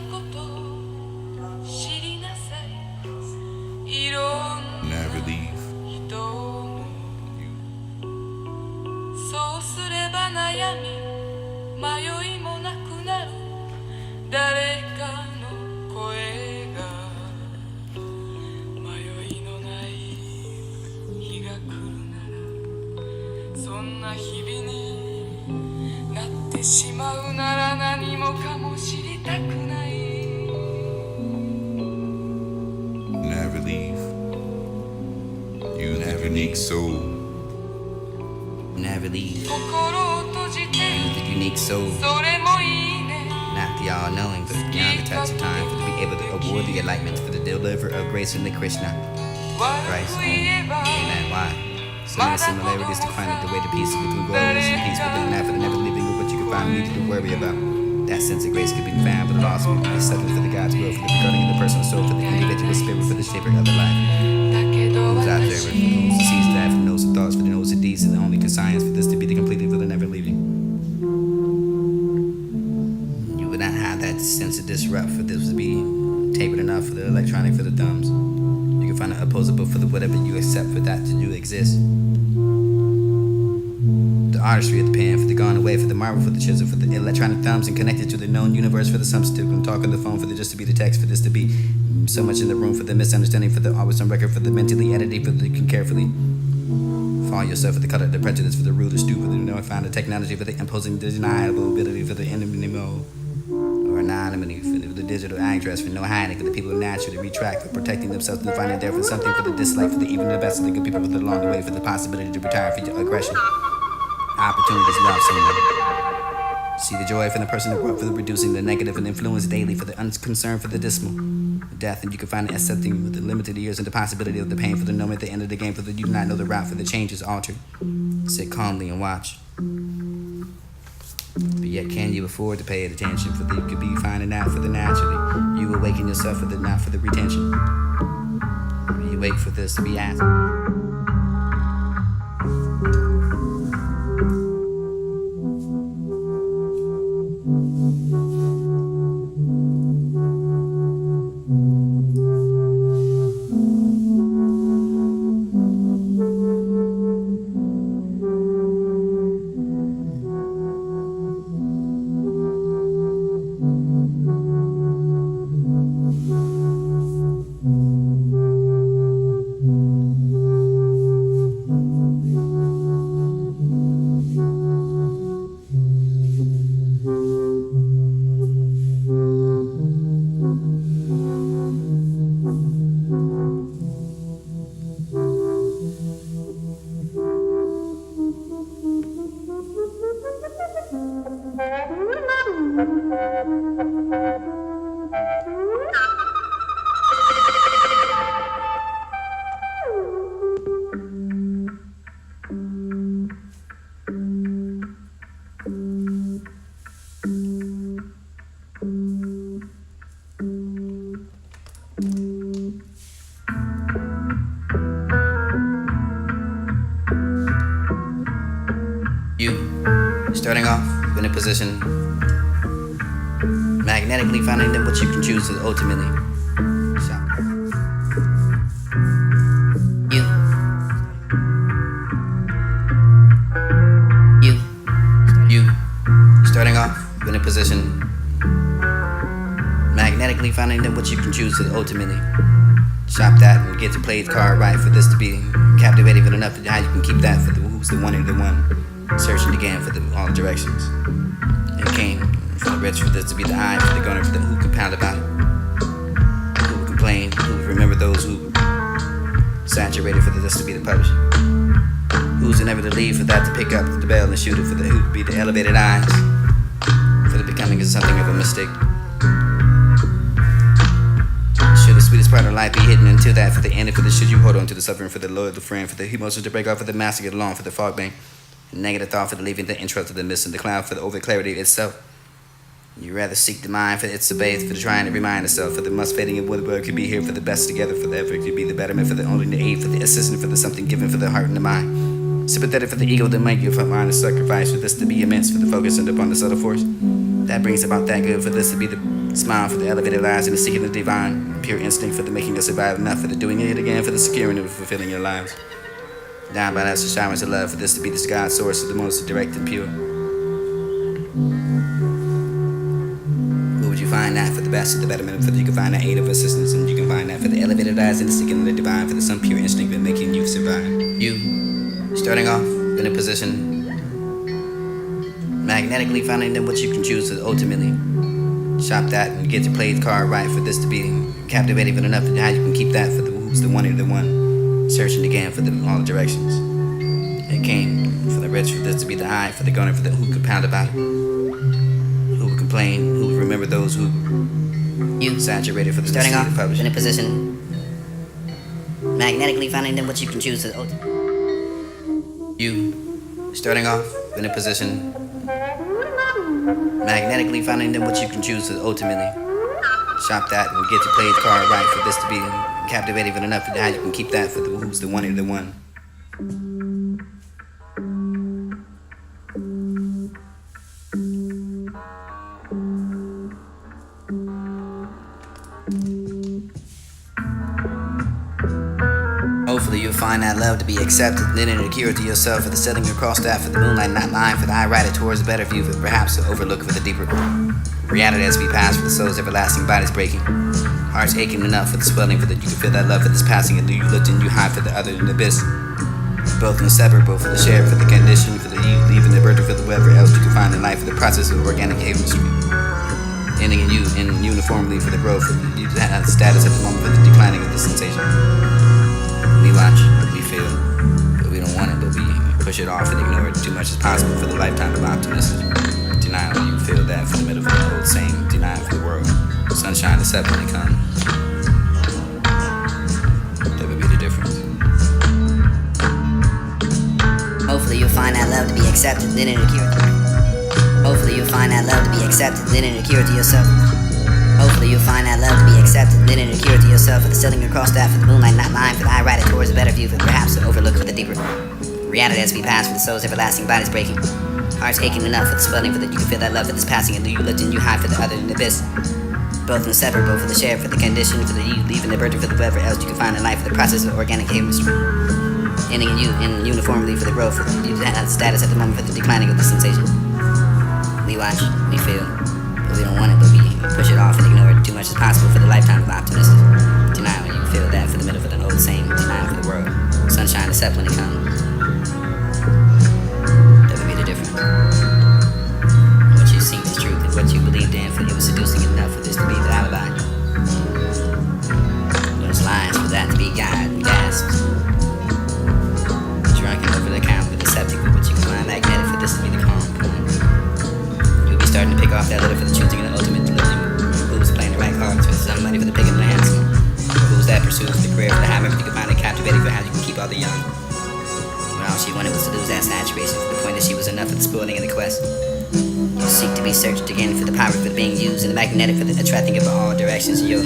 なことを知りなさい。いろんな Never leave. 人のそうすれば悩み迷いもなくなる。誰かの声が迷いのない日が来るなら、そんな日々になってしまうなら何もかも知りたくない。 Never leave. You the unique soul. Never leave. 心を閉じて The unique soul. それもいいね。 Not the all-knowing, but beyond the touch of time, for to be able to award the enlightenment, for the deliverer of grace in the Krishna. 悪く言えば Amen. Why? So many similarities to find the way to peace, the glorious and peace within that, for the never leaving of what you can find needed to worry about. That sense of grace could be found, but the lost will be seven for the God's will, for the regarding of the personal soul, for the individual spirit, for the shaper of the life. だけど Who's out there, for 私 those who sees that, for those who thoughts, for the knows of deeds, and the only conscience for this to be the completely for the never leaving. You would not have that sense of disrupt for this to be tapered enough for the electronic for the thumbs. You can find it opposable for the whatever you accept for that to do exist. The artistry of the pen for the gone away, for the marble for the chisel, for the electronic thumbs and connected to the known universe for the substitute and talk on the phone for the just to be the text for this to be so much in the room for the misunderstanding for the always on record for the mentally editing for the carefully fall yourself for the color the prejudice for the rude or stupid and no find the technology for the imposing deniable ability for the enemy mode or anonymity for the digital actress for no hiding for the people who naturally retract for protecting themselves and finding there for something for the dislike for the even the best of the good people for the along the way for the possibility to retire for your aggression. Opportunities love someone. See the joy for the person who worked for the reducing the negative and influence daily for the unconcern for the dismal. Death, and you can find it accepting with the limited years and the possibility of the pain for the moment at the end of the game for the you do not know the route for the change is altered. Sit calmly and watch. But yet can you afford to pay it attention for the you could be finding out for the naturally. You awaken yourself for the not for the retention. You wait for this to be asked. You, starting off in a position, magnetically finding that what you can choose is ultimately shop. You, starting off in a position, magnetically finding that what you can choose is ultimately shop that and get to play the card right for this to be captivating enough for how you can keep that for the who's the one and the one. Searching again for the all directions. And came for the rich for this to be the eye, for the gunner, for the who compound about it. Who would complain, who would remember those who saturated for this to be the publisher. Who's never to leave for that to pick up the bell and shoot it for the who to be the elevated eyes. For the becoming is something of a mistake. Should the sweetest part of life be hidden into that for the end, for the should you hold on to the suffering for the loyal, the friend, for the emotions to break off, for the master get along, for the fog bank. Negative thought for the leaving, the interest of the missing, the cloud for the over clarity itself. You rather seek the mind for its bathe, for the trying to remind itself, for the must fading and word could be here for the best together, for the effort could be the betterment, for the only the aid, for the assistant, for the something given, for the heart and the mind. Sympathetic for the ego that might give up mind and sacrifice, for this to be immense, for the focus and upon the subtle force. That brings about that good, for this to be the Smile for the elevated lives and the seeking of the divine. Pure instinct for the making us survive enough for the doing it again for the securing of fulfilling your lives. Down by us the showers of love for this to be the God source of the most direct and pure. Who would you find that for the best of the betterment? For the, you can find that aid of assistance, and you can find that for the elevated lives and the seeking of the divine for the some pure instinct of making you survive. You, starting off in a position, magnetically finding that what you can choose to ultimately shop that and get your played card right for this to be captivating enough and how you can keep that for the who's the one or the one searching again for all the directions. It came for the rich for this to be the high, for the gunner for the who could pound about it, who would complain, who would remember those who you saturated for the starting off publisher. in a position, magnetically finding that what you can choose to You starting off in a position, magnetically finding that what you can choose to ultimately shop that and get your played card right for this to be captivating enough and how you can keep that for the who's the one or the one. Hopefully you'll find that love to be accepted, then and a cure to yourself for the setting across that for the moonlight, not lying for the eye rider towards a better view, for perhaps to overlook for the deeper reality as we pass for the soul's everlasting bodies breaking. Hearts aching enough for the swelling, for that you can feel that love for this passing, and you looked and you hide for the other in the abyss. Both inseparable for the share, for the condition, for the you, leaving the bird, for the whatever else you can find in life, for the process of organic chemistry. Ending in you, and uniformly for the growth, for the you have status at the moment for the declining of the sensation. We watch, we feel, but we don't want it, but we push it off and ignore it too much as possible for the lifetime of optimism. Denial, you feel that for the middle of the old saying, denial for the world. Sunshine is up when it comes. That would be the difference. Hopefully you'll find that love to be accepted, then and a cure. Hopefully you'll find that love to be accepted, then and a cure to yourself. Hopefully you'll find that love to be accepted, then and a cure to yourself for the sailing across that for the moonlight, not lying for the eye rider towards a better view, for perhaps to overlook for the deeper reality as we pass for the soul's everlasting bodies breaking. Hearts aching enough for the swelling, for that you can feel that love for this passing, and you looked and you hide for the other in the abyss. Both inseparable for the share, for the condition, for the you, leaving the burden for the whatever else you can find in life, for the process of organic chemistry. Ending in you, and uniformly for the growth, for the status at the moment for the declining of the sensation. We watch, we feel, but we don't want it, but we push it off and ignore it too much as possible for the lifetime of optimism. Denial, you feel that for the middle of an old saying, denial for the world. Sunshine is up when it comes. That would be the difference. What you seek is truth, and what you believed in, for it was seducing enough for this to be the alibi. Those lies for that to be God, we gasped. Drunken over the count, but deceptive with what you can find magnetic for this to be the calm point. You'll be starting to pick off that letter for the choosing and the ultimate delivery. Who's playing the right cards for some money for the picking of the handsome? Or who's that pursues the career for the high, you can find it captivating for how you can keep all the young. When all she wanted was to lose that saturation for the point that she was enough for the spoiling of the quest. You seek to be searched again for the power for being used and the magnetic for the attracting of all directions. You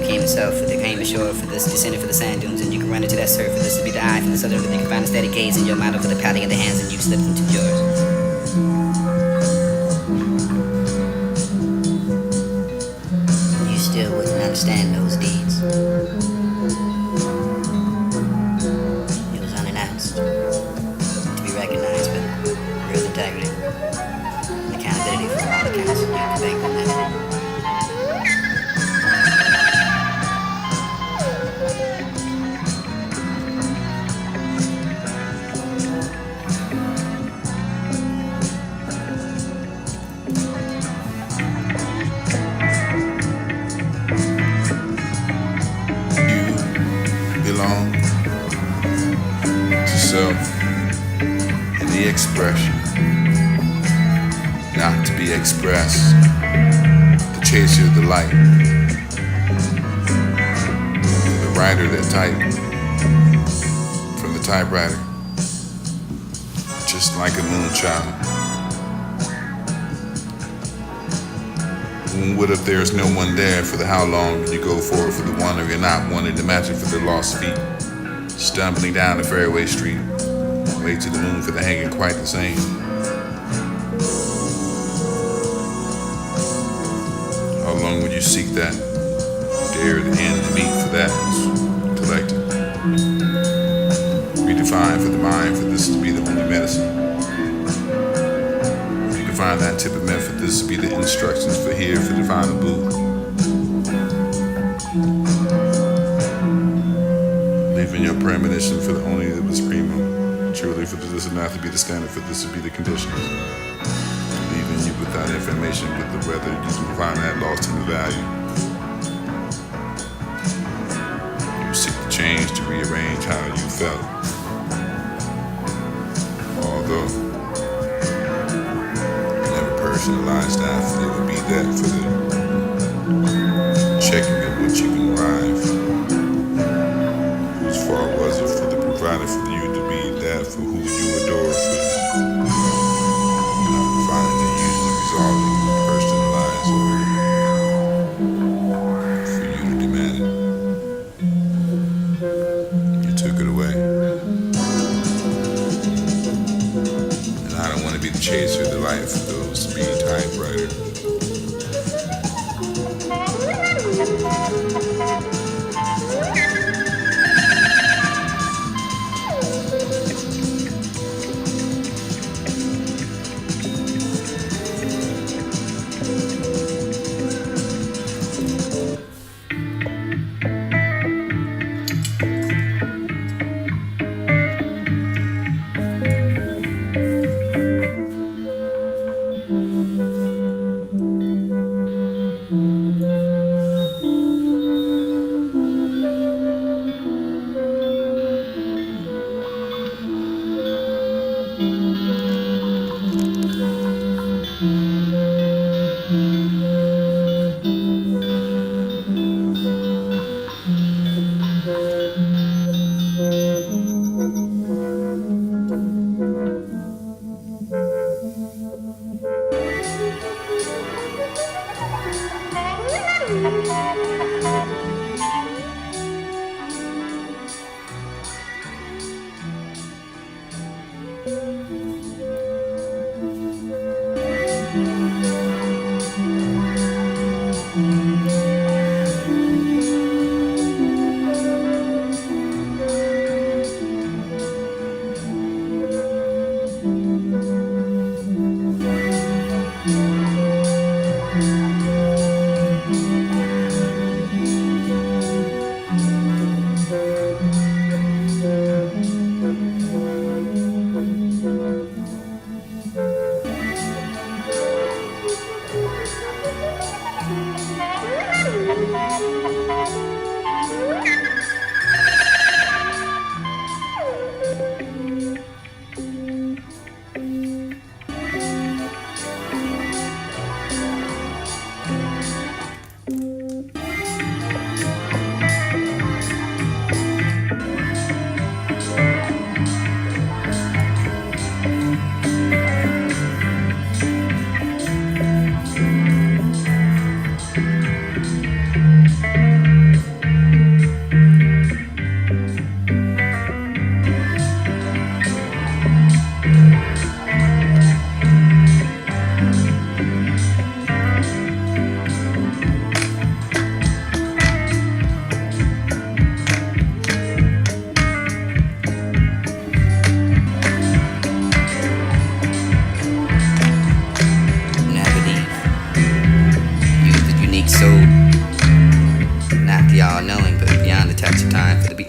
came yourself for the came ashore for this descended for the sand dunes, and you can run into that surf for this to be the eye for the southern, but you can find a steady gaze in your model for the pouting of the hands, and you slipped into yours. You still wouldn't understand those deeds. It was unannounced, to be recognized with real integrity, and accountability for all accounts. You can bank on that. Belong to self and the expression, not to be expressed, the chaser of the light, the writer that typed from the typewriter, just like a moonchild. What if there's no one there for the how long you go for the one, or you're not wanting to match it for the lost feet, stumbling down the fairway street, way to the moon for the hanging quite the same. You seek that. Dare the end to meet for that is collected. Redefine for the mind for this to be the only medicine. Redefine that tip of men for this to be the instructions for here for the final booth. Leaving your premonition for the only that was primo. Truly for this and not to be the standard for this to be the conditions. Leaving you without information with the weather, you can find that lost in the value. You seek to change, to rearrange how you felt. Although you never personalized that, it would be that for the checking of what you can arrive. Whose fault was it for the provider for you to be that for who you adore for not finding and usually resolving the personalized order for you to demand it. You took it away. And I don't want to be the chaser of the life of those speed typewriter.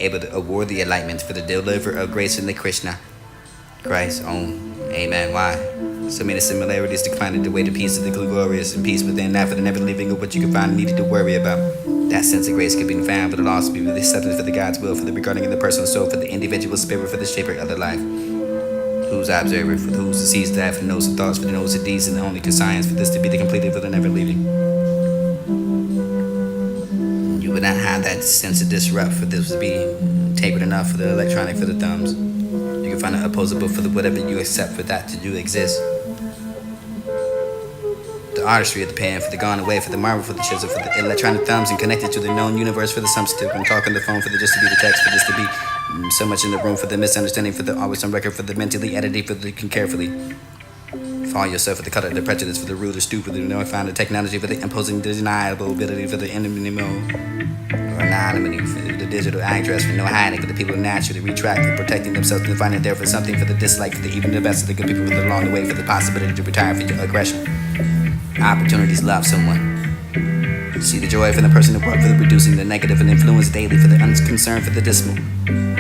Able to award the enlightenment for the deliverer of grace in the Krishna, Christ. Amen. Why? So many similarities declining the way to peace of the glorious and peace within that for the never leaving of what you can find needed to worry about. That sense of grace could be found for the lost people, the acceptance for the God's will, for the regarding of the personal soul, for the individual spirit, for the shaper of the life. Who's the observer, for who's the sees that, for the knows the thoughts, for the knows the deeds, and the only to science, for this to be the completed for the never leaving. You would not have that sense of disrupt for this to be tapered enough for the electronic for the thumbs. You can find it opposable for the whatever you accept for that to do exist. The artistry of the pen for the gone away, for the marble for the chisel, for the electronic thumbs, and connected to the known universe for the substitute. I'm talking the phone for the just to be the text, for this to be so much in the room for the misunderstanding, for the always on record, for the mentally edited, for the carefully. Fall yourself for the color, the prejudice, for the rude, the stupid, the no find the technology, for the imposing, deniable ability, for the minimal or anonymity, for the digital address, for no hiding, for the people naturally retracting, protecting themselves and finding there for something, for the dislike, for the even the best of the good people, for the along the way, for the possibility to retire, for your aggression. Opportunities love someone. See the joy for the person who worked for the reducing the negative and influence daily, for the unconcern, for the dismal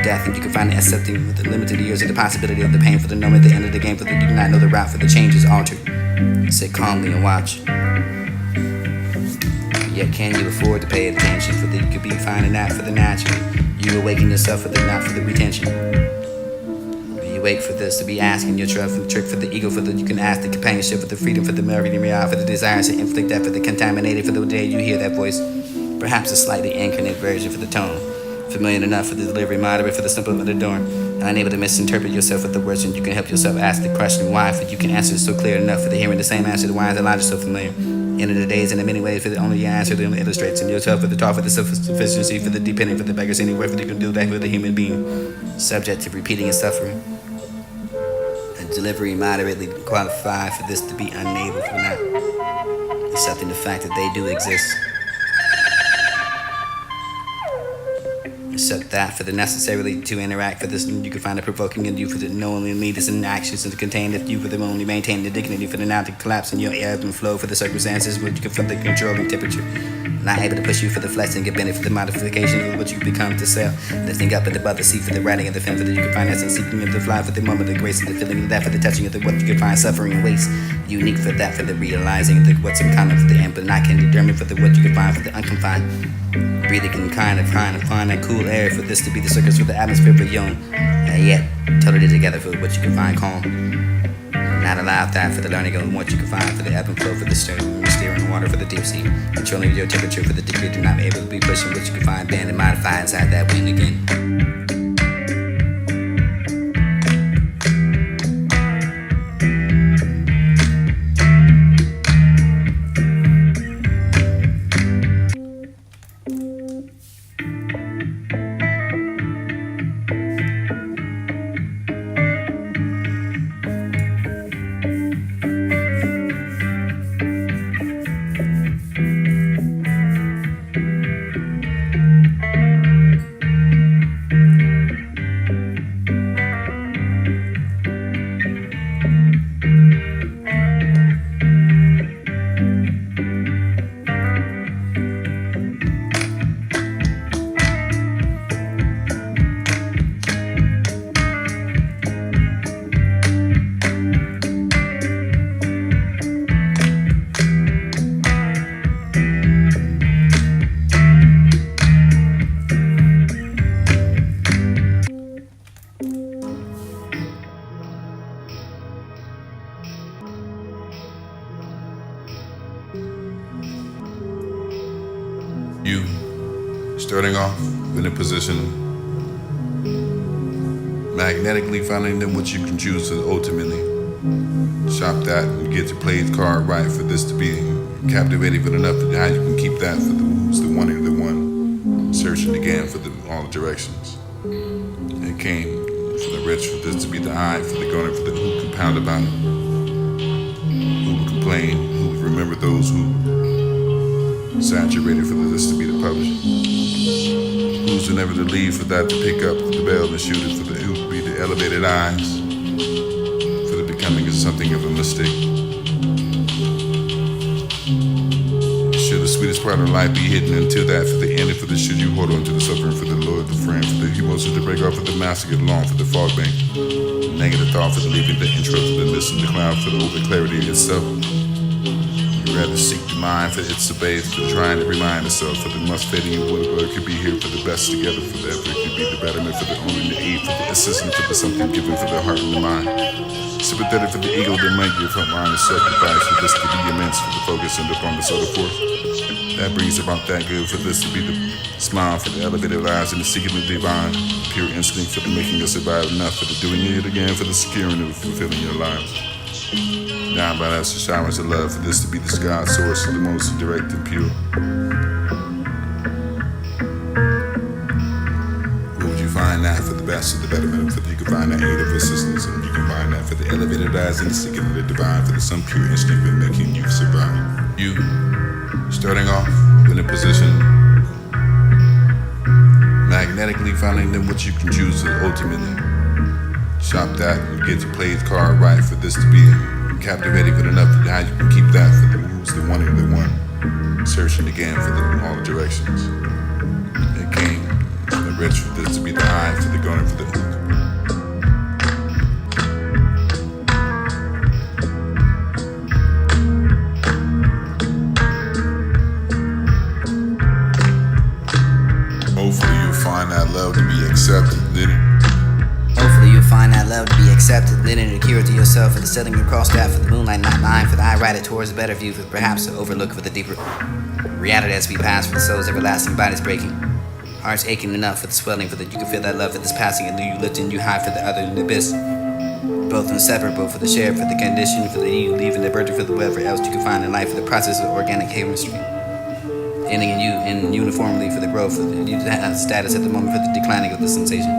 death, and you can find the accepting with the limited years of the possibility of the pain, for the knowing at the end of the game, for the you do not know the route, for the change is altered. Sit calmly and watch. Yet can you afford to pay attention, for that you could be finding that for the natural. You awaken yourself for the not for the retention. You wait for this to be asking your trick for the ego, for the you can ask the companionship, for the freedom, for the memory, for the desires to inflict that, for the contaminated, for the day you hear that voice. Perhaps a slightly incarnate version for the tone. Familiar enough for the delivery, moderate for the simple of the dorm. Unable to misinterpret yourself with the words, and you can help yourself ask the question why, for you can answer it so clear enough for the hearing the same answer to why is the logic so familiar. End of the days, and in many ways, for the only answer that illustrates in yourself for the talk, for the self-sufficiency, for the depending, for the beggars anywhere, for the you can do that with the human being, subject to repeating and suffering. A delivery moderately qualified for this to be unable for not accepting the fact that they do exist. Accept that for the necessarily to interact for this, you can find it provoking in you for the knowingly lead us in actions and contain if you for them only maintain the dignity for the now to collapse in your ebb and flow for the circumstances which you can feel the controlling temperature. Not able to push you for the flexing and benefit for the modification of what you become to sell. Lifting up at the above the seat for the writing of the film for the you can find essence seeking of the fly for the moment, the grace of the feeling of that for the touching of the what you can find suffering and waste. Unique for that for the realizing of the what's in common for the end, but not can determine for the what you can find for the unconfined. Breathing can kind of find that cool air for this to be the circus for the atmosphere for young. And yet, totally together for what you can find calm. Not allow that for the learning of what you can find for the ebb and flow for the steering water for the deep sea. Controlling your temperature for the degree to not be able to be pushing what you can find bend and modify inside that wind again. You starting off in a position, magnetically finding them what you can choose to ultimately shop that and get your played card right for this to be captivating for enough that how you can keep that for the who's the one and the one searching again for all the directions. It came for the rich for this to be the eye, for the goner, for the who compound about it, who would complain, who would remember those who saturated for this to be the publisher. Who's to never to leave for that to pick up the bell and shoot it for the who would be the elevated eyes for the becoming of something of a mistake. Should the sweetest part of life be hidden until that for the end and for the should you hold on to the suffering for the Lord, the friend, for the emotions to break off for the master get along for the fog bank. Negative thought for the leaving the intro for the mist in the cloud for the over clarity itself. Rather seek the mind for its base, for trying to remind itself for the must fitting in whatever it could be here for the best together, for the effort could be the betterment, for the only the aid, for the assistance, for the something given for the heart and the mind. Sympathetic for the ego that might give up mind and sacrifice for this to be immense, for the focus and upon the sort of forth. That brings about that good for this to be the smile for the elevated lives and the seeking of the divine, pure instinct for the making us survive enough for the doing it again for the securing of fulfilling your lives. Down by us, the showers of love for this to be the sky source of the most direct and pure. Where would you find that for the best? gas to the betterment, for you can find that aid of assistance, and you can find that for the elevated eyes and the seeking of the divine, for the some pure instinct in making you survive. You starting off in a position, magnetically finding that what you can choose to ultimately shop that and get to play the card right for this to be captivating good enough for how you can keep that for the who's the one and the one searching again for all the directions. It came from the rich for this to be the eye for the going for the hook. Hopefully you'll find that love to be accepted. Hopefully you'll find that love to be accepted, lit and a cure to yourself for the setting across that for the moonlight not lying, for the eye rider towards a better view, for perhaps to overlook for the deeper reality as we pass, for the soul's everlasting bodies breaking, hearts aching enough for the swelling, for that you can feel that love for this passing and you lifting you high for the other in the abyss, both inseparable for the share, for the condition, for the you leaving the burden for the whatever else you can find in life, for the process of organic chemistry. Ending in you and uniformly for the growth of the status at the moment for the declining of the sensation.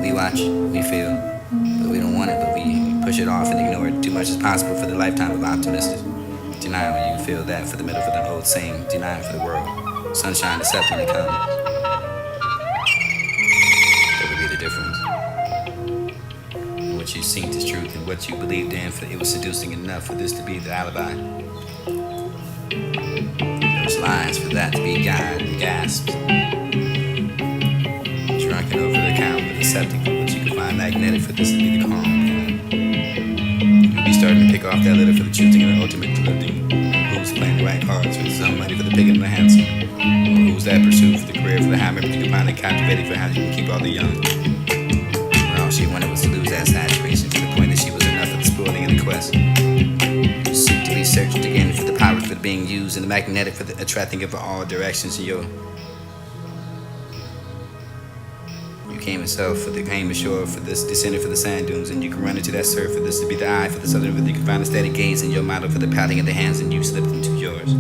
We watch, we feel, but we don't want it, but we push it off and ignore it too much as possible for the lifetime of optimistic denial. When you feel that for the middle for the old saying, denial for the world, sunshine accepting to come. That would be the difference. What you synced is truth and what you believed in, for it was seducing enough for this to be the alibi. Lines for that to be God and gasps. Drunken over the count with the septic, but you can find magnetic for this to be the calm. You'll be starting to pick off that litter for the choosing of the ultimate lifting. Who's playing the right cards for somebody for the picking and the handsome? Or who's that pursuit for the career for the high memory you can find it captivating for how you can keep all the young. When all she wanted was to lose that saturation to the point that she was enough for the spoiling and the quest. Seek to be searched again for the power for being used and the magnetic for the attracting of all directions in your. You came yourself for the came ashore for this descending for the sand dunes and you can run into that surf for this to be the eye for the southern for you can find a steady gaze in your model for the patting of the hands and you slipped into yours.